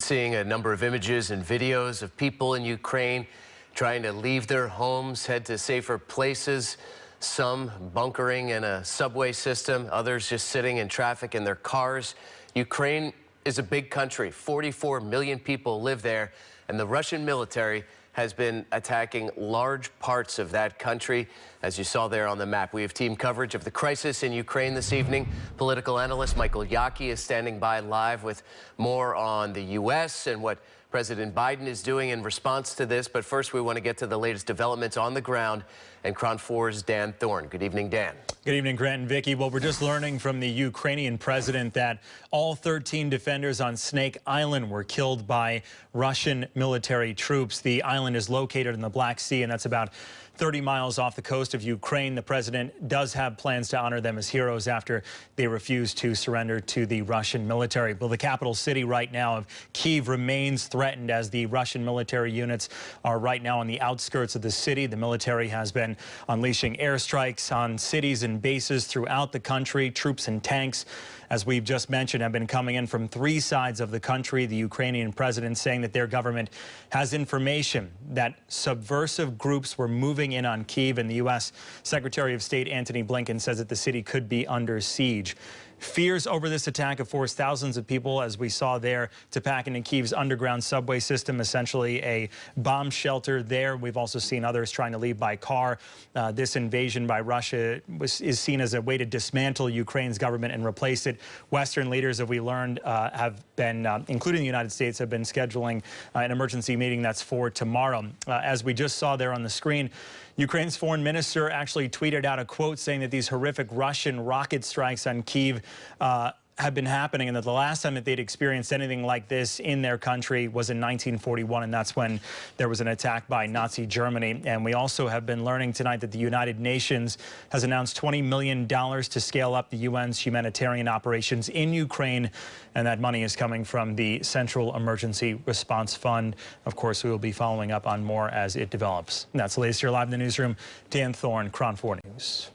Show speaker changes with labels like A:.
A: Seeing a number of images and videos of people in Ukraine trying to leave their homes, head to safer places, some bunkering in a subway system, others just sitting in traffic in their cars. Ukraine is a big country. 44 million people live there, and the Russian military has been attacking large parts of that country. As you saw there on the map, we have team coverage of the crisis in Ukraine this evening. Political analyst Michael Yaki is standing by live with more on the U.S. and what President Biden is doing in response to this. But first, we want to get to the latest developments on the ground. And KRON 4's Dan Thorn. Good evening, Dan.
B: Good evening, Grant and Vicky. Well, we're just learning from the Ukrainian president that all 13 defenders on Snake Island were killed by Russian military troops. The island is located in the Black Sea, and that's about 30 miles off the coast of Ukraine. The president does have plans to honor them as heroes after they refuse to surrender to the Russian military. Well, the capital city right now of Kyiv remains threatened as the Russian military units are right now on the outskirts of the city. The military has been unleashing airstrikes on cities and bases throughout the country. Troops and tanks, as we've just mentioned, have been coming in from 3 sides of the country. The Ukrainian president saying that their government has information that subversive groups were moving in on Kyiv, and the U.S. Secretary of State Antony Blinken says that the city could be under siege. Fears over this attack have forced thousands of people, as we saw there, to pack into Kyiv's underground subway system, essentially a bomb shelter there. We've also seen others trying to leave by car. This invasion by Russia is seen as a way to dismantle Ukraine's government and replace it. Western leaders, as we learned, have been, including the United States, have been scheduling an emergency meeting that's for tomorrow. As we just saw there on the screen, Ukraine's foreign minister actually tweeted out a quote saying that these horrific Russian rocket strikes on Kyiv have been happening, and that the last time that they'd experienced anything like this in their country was in 1941, and that's when there was an attack by Nazi Germany. And we also have been learning tonight that the United Nations has announced $20 million to scale up the UN's humanitarian operations in Ukraine, and that money is coming from the Central Emergency Response Fund. Of course, we will be following up on more as it develops. And that's the latest here live in the newsroom. Dan Thorn, KRON 4 News.